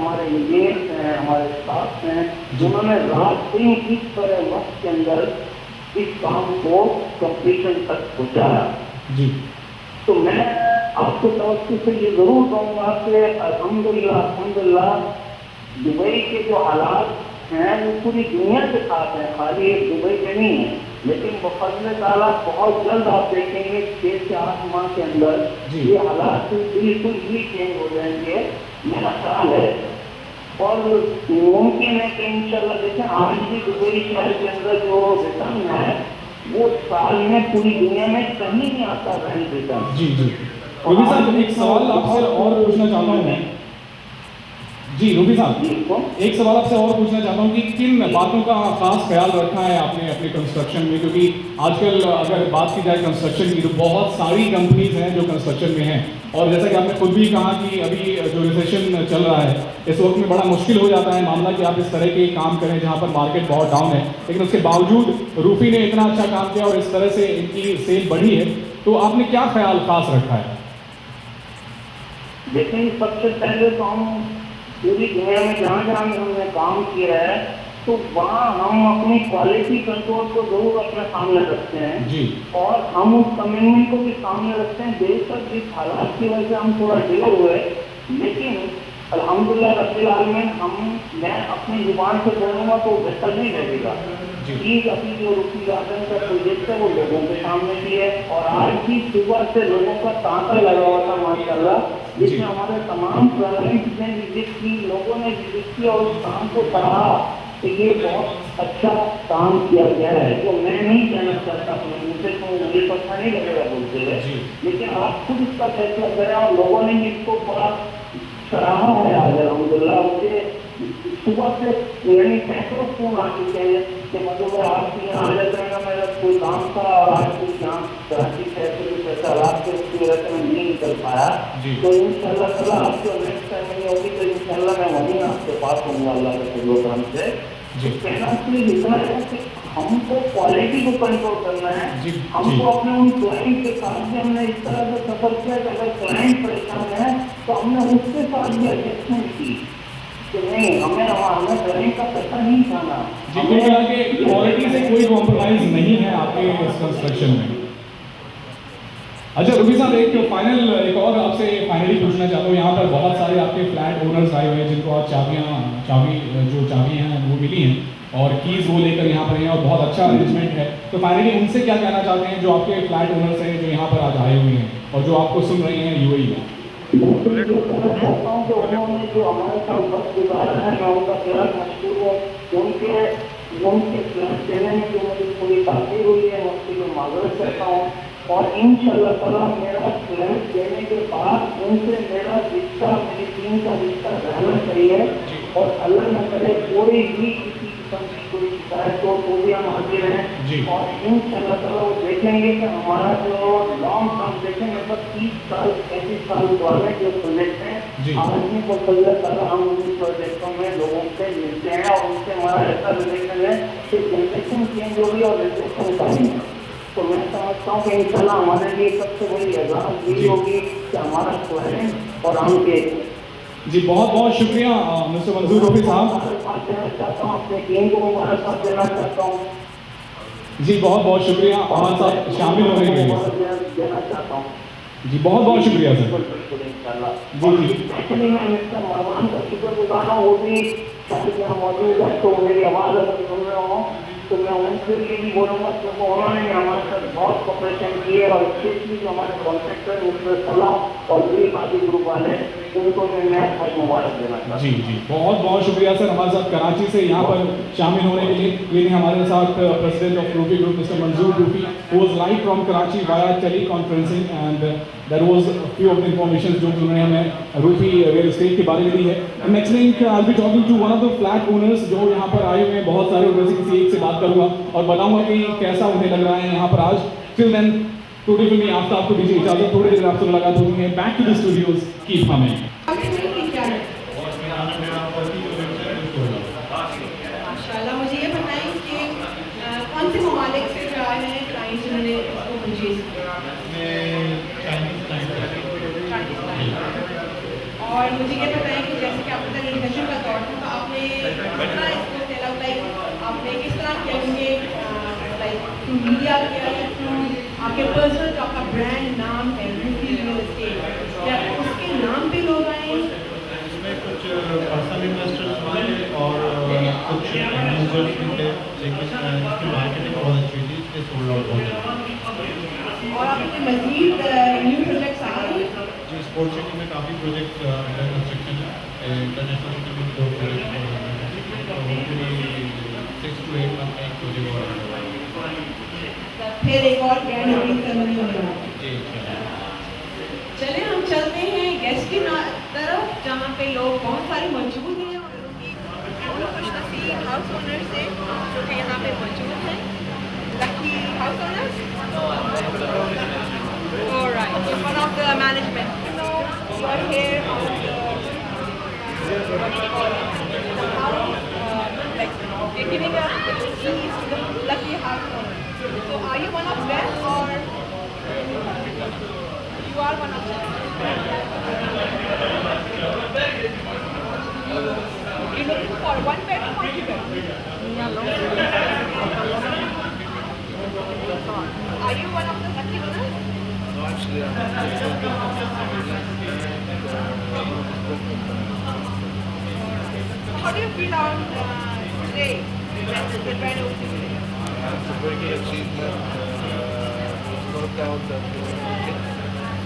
हमारे इंजीनियर्स हैं, हमारे स्टाफ हैं, जिन्होंने रात दिन इस तरह वक्त के अंदर इस काम को कंप्लीशन तक पहुंचाया जी। तो मैं आपको तवज्जो से ये जरूर कहूँगा कि अल्हम्दुलिल्लाह दुबई के जो हालात हैं वो पूरी दुनिया के साथ हैं, खाली एक दुबई के नहीं है, लेकिन बफज़ल ताला बहुत जल्द आप देखेंगे 6 से 8 माह के अंदर ये हालात बिल्कुल ही चेंज हो जाएंगे, मेरा ख्याल है। और मुमकिन है कि इंशाल्लाह देखें आज भी दुबई शहर के अंदर जो रिटर्न है वो साल में पूरी दुनिया में कहीं नहीं आता रेंट रिटर्न। जी जी रूबी साहब, एक सवाल आपसे और पूछना चाहता हूँ मैं। जी रूबी साहब, एक सवाल आपसे और पूछना चाहता हूँ कि किन बातों का खास ख्याल रखा है आपने अपने कंस्ट्रक्शन में, क्योंकि आजकल अगर बात की जाए कंस्ट्रक्शन की तो बहुत सारी कंपनीज हैं जो कंस्ट्रक्शन में हैं, और जैसा कि आपने खुद भी कहा कि अभी जो रिसेशन चल रहा है इस वक्त में बड़ा मुश्किल हो जाता है मामला कि आप इस तरह के काम करें जहाँ पर मार्केट बहुत डाउन है, लेकिन उसके बावजूद रूफी ने इतना अच्छा काम किया और इस तरह से इनकी सेल बढ़ी है, तो आपने क्या ख्याल खास रखा है? देखिए सबसे पहले तो हम पूरी दुनिया में जहाँ जहाँ भी हमने काम किया है तो वहाँ हम अपनी क्वालिटी कंट्रोल को जरूर अपने सामने रखते हैं जी। और हम उस कमिटमेंट को भी सामने रखते हैं। बेशक जिस हालात की वजह से हम थोड़ा डिले हुए, लेकिन अल्हम्दुलिल्लाह रब्बिल आलमीन मैं अपनी जुबान से बोलूँगा तो बेहतर नहीं लगेगा। चीज अभी जो रूफी गार्डन का प्रोजेक्ट है वो लोगों के सामने भी है और आज भी सुबह से लोगों का तांता लगा हुआ था माशाल्लाह, जिसमें हमारे तमाम क्लाइंट्स ने विजिट की, लोगों ने विजिट किया और उस काम को सराहा कि ये बहुत अच्छा काम किया गया है। जो मैं नहीं कहना चाहता अपने मुँह से, तो मुझे अच्छा नहीं लगेगा बोलते हुए, लेकिन आप खुद इसका फैसला करें और लोगों ने भी इसको बड़ा सराहा है। आज अल्हम्दुलिल्लाह मुझे सुबह से यानी सैकड़ों फोन आ चुके हैं कि मतलब आपके यहाँ आ जाता है, मेरा कोई काम था और आज कुछ यहाँ कराची शहर हालात के उसकी वजह से मैं नहीं निकल पाया, तो इंशाल्लाह ताला आपको नेक्स्ट टाइम नहीं होगी तो इंशाल्लाह मैं वहीं आपके पास होऊंगा अल्लाह के प्रोग्राम से। कहना सिर्फ इतना है कि हमको क्वालिटी को कंट्रोल करना है, हमको अपने उन क्लाइंट के साथ भी हमने इस तरह से सफर किया कि अगर क्लाइंट परेशान है तो हमने उसके साथ भी एडजस्टमेंट की कि नहीं हमें क्लाइंट का पैसा नहीं खाना। क्वालिटी से कोई कॉम्प्रोमाइज नहीं है आपके इस कंस्ट्रक्शन में। अच्छा रूबी साहब, एक और आपसे फाइनली पूछना चाहता हूँ, यहाँ पर बहुत सारे आपके फ्लैट ओनर्स आए हुए हैं जिनको आज चाबी हैं वो मिली हैं और कीज़ वो लेकर यहाँ पर हैं और बहुत अच्छा अरेंजमेंट है, तो फाइनली उनसे क्या कहना चाहते हैं जो आपके फ्लैट ओनर्स हैं जो यहाँ पर आज आए हुए हैं और जो आपको सुन रहे हैं यूएई में? उन्होंने जो हमारे साथ वक्त गुजारा है मैं उनका बेहद मशहूर हूँ, उनके फ्लैट देने में जो मुझे पूरी ताक़ीर हुई है मैं उसकी जो माजरत करता हूँ और इंशाअल्लाह ताला मेरा फ्लैट देने के बाद उनसे मेरा रिश्ता मेरी टीम का रिश्ता रहना चाहिए और अल्लाह न करे कोई भी किसी किस्म की कोई शिकायत हो तो भी हम हाजिर हैं और इंशाअल्लाह ताला वो देखेंगे कि हमारा जो लॉन्ग टर्म देखेंगे मतलब 30 साल 35 साल वाले जो प्रोजेक्ट हैं आदमी को अल्लाह ताला हम उन प्रोजेक्टों में लोगों से मिलते हैं और उनसे हमारा ऐसा रिलेशन है कि जनरेशन चेंज होगी और रिलेशन का ही। तो मैं समझता हूँ कि इंशाल्लाह हमारे लिए सबसे बड़ी एजाज़ यही होगी कि हमारा क्लाइंट और हम के। जी बहुत बहुत शुक्रिया मिस्टर मंजूर रूफी साहब। देना चाहता हूँ अपने टीम को मुबारकबाद देना चाहता हूँ। जी बहुत बहुत शुक्रिया हमारे साथ शामिल होने के लिए देना चाहता हूँ। जी बहुत बहुत शुक्रिया सर। एक्चुअली मैं मिस्टर मरवान का शुक्रगुजार हूँ, वो भी यहाँ मौजूद है तो मेरी आवाज़ अगर सुन रहे हो तो मैं उनके लिए भी बोलूँगा क्योंकि उन्होंने हमारे साथ बहुत कोऑपरेशन किए और स्पेशली जो हमारे कॉन्ट्रैक्टर मिस्टर सलाह और ग्रीन आदि ग्रुप वाले उनको मैं बहुत मुबारक देना चाहता हूँ। जी जी बहुत बहुत शुक्रिया सर हमारे साथ कराची से यहाँ पर शामिल होने के लिए। ये हमारे साथ president of Rufi group mister मंजूर Rufi was live from Karachi via teleconferencing and there was a few of the information जो उन्होंने हमें रूफी रियल एस्टेट के बारे में दी है। Next link I'll be talking to one of the flat owners जो यहाँ पर आए हुए हैं, बहुत सारे उनमें से किसी एक से बात करूँगा और बताऊँगा कि कैसा उन्हें लग रहा है यहाँ पर आज। Till then today will be after आपको दीजिए इजाजत, थोड़ी देर आपसे मुलाकात होती है। Back to the studios, keep humming. माशाल्लाह, मुझे ये बताएं कि कौन से ममालिक से जो आए हैं क्लाइंट्स जिन्होंने इसको परचेज किया? और मुझे ये बताएं कि जैसे कि आपने थ्रू मीडिया किया या थ्रू आपके पर्सनल जो आपका ब्रांड नाम है रूफी रियल एस्टेट, क्या उसके नाम पे लोग आए? इसमें कुछ पर्सनल इन्वेस्टर्स वाले और कुछ यूजर्स भी थे, लेकिन इसकी मार्केटिंग बहुत अच्छी थी, इसलिए सोल्ड आउट बहुत जल्दी। और आपके मजीद न्यू प्रोजेक्ट्स आ रहे हैं? जी, स्पोर्ट्स सिटी में काफ़ी प्रोजेक्ट अंडर कंस्ट्रक्शन है, इंटरनेशनल सिटी में 2 प्रोजेक्ट और 6 to 8 मंथ में एक प्रोजेक्ट और फिर एक और ब्रांड ओपनिंग सेरेमनी होने वाला है। जी। चले हम चलते हैं गेस्ट की तरफ जहाँ पे लोग बहुत सारे मौजूद हैं और उन खुशनसीब हाउस ओनर्स से जो कि यहाँ पे मौजूद हैं। Lucky house owners, alright, so one of the management, you are here on the what do you call it, the house, like you're giving us the keys to the lucky house owner. So are you one of them or you are one of them? You're looking for one bedroom or 2 bedroom? Are you one of the lucky winners? No, actually, How do you feel on today? The grand opening today? it's a very good achievement. It's worked out that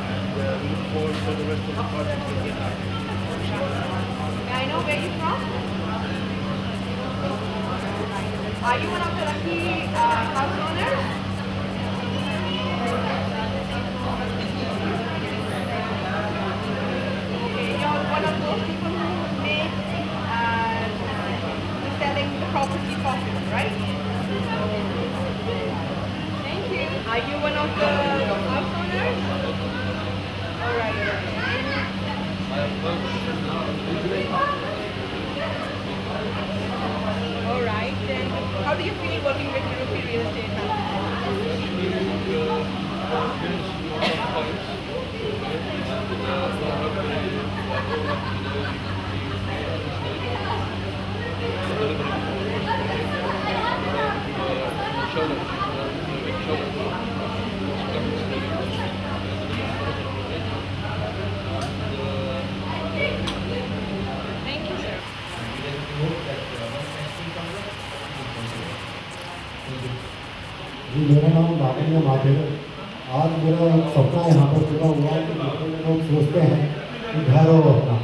and we look forward for the rest of the projects that we have. May I know where you're from? Are you one of the lucky house owners? Okay, you're one of those people who make selling the property possible, right? Thank you. Are you one of the house owners? Alright. Alright, then how do you feel working with European Real Estate Thank you, sir. जी, मेरा नाम लावण्य महादेव है। आज मेरा सपना यहाँ पर पूरा हुआ है कि जितने लोग सोचते हैं कि घर हो अपना,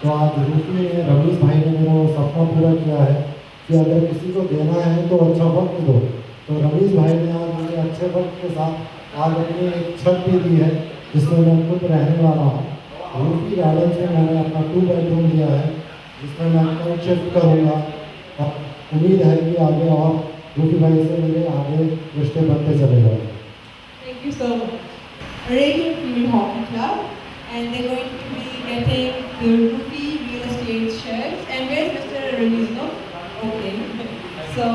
तो आज रूपी रमेश भाई ने मेरा वो सपना पूरा किया है कि अगर किसी को देना है तो अच्छा वक्त दो। तो रमेश भाई ने आज मुझे अच्छे वक्त के साथ आज अपनी एक छत भी दी है जिसमें मैं खुद रहने वाला हूँ। रूपी गार्डन से मैंने अपना 2 बेडरूम लिया है जिसमें मैं अपना शिफ्ट करूँगा और उम्मीद है कि आगे और रूपी भाई से मेरे आगे रिश्ते बनते चले जाएंगे। Thank you so much. Arabian Female Hockey Club, and they're going to be getting the Rupi Real Estate shares. And where's Mr. Ramizno? Okay. So,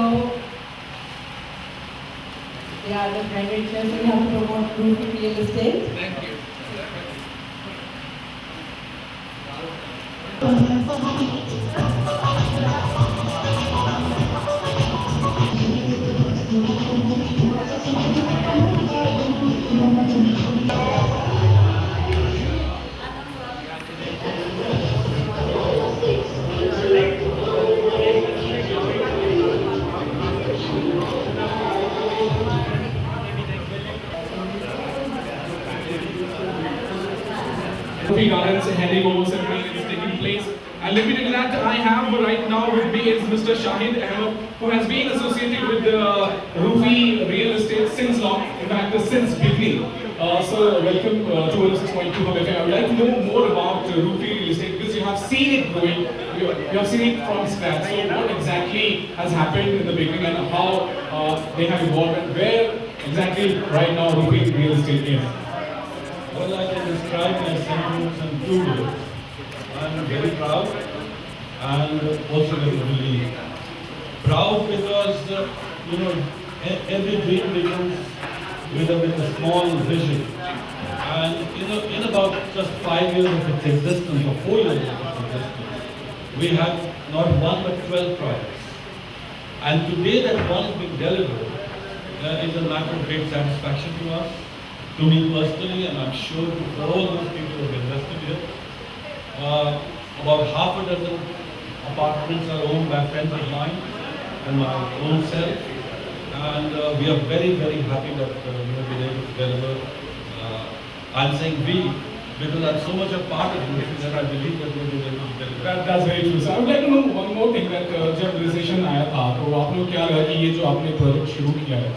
they are the branded shares, so we have to promote Rupi Real Estate. Thank you. Rupi Gardens handing over ceremony is taking place. And limited to that, I have right now with me is Mr. Shahid Ahmed, who has been associated with Rupi Real Estate since long, in fact, since beginning. So welcome to 6.2 Hub FM. I would like to know more about Rupi Real Estate because you have seen it growing, you have seen it from scratch. So what exactly has happened in the beginning and how they have evolved and where exactly right now Rupi Real Estate is? Well, I can describe my sentiments in 2 words. I'm very proud and also very relieved. Proud because, every dream begins with a small vision. And in about just 5 years of its existence, or 4 years of its existence, we have not 1 but 12 projects. And today that one is being delivered is a matter of great satisfaction to us, to me personally, and I'm sure to all those people who have invested here. About half a dozen apartments are owned by friends of mine and my own self, and we are very, very happy that we have been able to deliver. I'm saying we, because I'm so much a part of it that I believe that we will be able to deliver. That's very true. So I would like to know one more thing that जब recession आया था तो आप लोग क्या लगा कि ये जो आपने प्रोजेक्ट शुरू किया है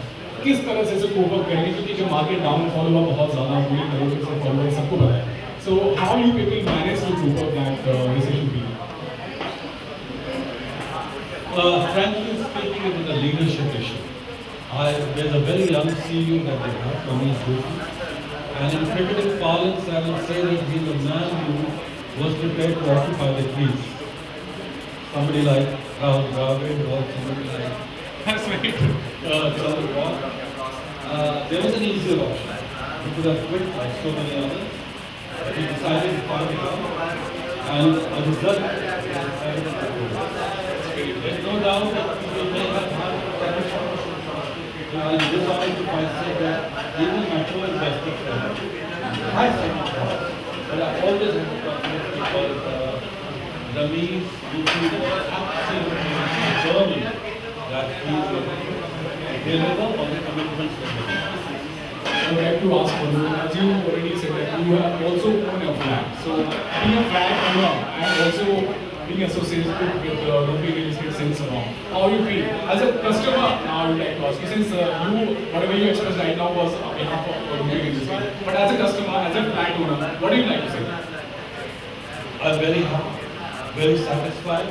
किस तरह से इसे कोप अप करेंगे, क्योंकि जो मार्केट डाउनफॉल हुआ बहुत ज़्यादा पूरी तरीके से फॉलो है, सबको पता है. So how you people manage to cope up that recession period? Frankly speaking, it is a leadership issue. There's a very young CEO that they have, Ramesh Joshi, and in cricketing parlance, I will say that he's a man who was prepared to occupy the crease. Somebody like Rahul Dravid or somebody like That's very true. Chandu Paul. There was an easier option. He could have quit like so many others. He decided to fight it out, and as a result, he decided to go. There's no doubt that people may have had tension. And this article might say that even my co-investor friend has second thoughts, but I always have to confidence because Ramesh Joshi was absolutely determined that he will deliver on the commitments that he made. I would like to ask you, as you already said that you have also owned a flat. So being a flat owner and also being associated with Rupee Real Estate since long, how you feel? As a customer, now I would like to ask you, since whatever you expressed right now was on behalf of Rupee Real Estate, but as a customer, as a flat owner, what do you like to say? I'm very happy, very satisfied,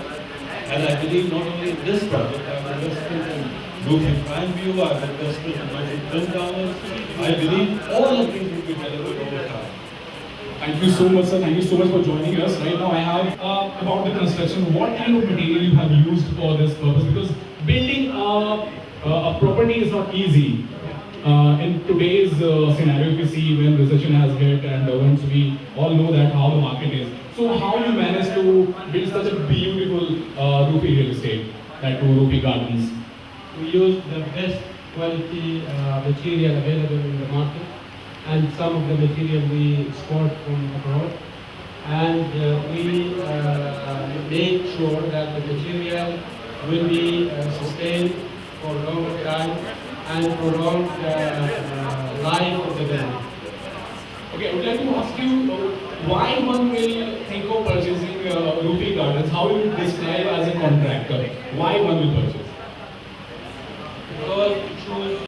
and I believe not only in this project, I've invested in Rupee Prime View, I've invested in Rupee Twin Towers. I believe all of these will be delivered over time. Thank you so much, sir. Thank you so much for joining us. Right now, I have about the construction. What kind of material you have used for this purpose? Because building a property is not easy. In today's scenario, if you see when recession has hit and once we all know that how the market is. So how you manage to build such a beautiful Rupee Real Estate, like to Rupee Gardens? We use the best quality material available in the market, and some of the material we export from abroad, and we make sure that the material will be sustained for a longer time and prolong the life of the building. Okay, I would like to ask you why one will think of purchasing Rupee Gardens. How will you describe as a contractor? Why one will purchase? Because we choose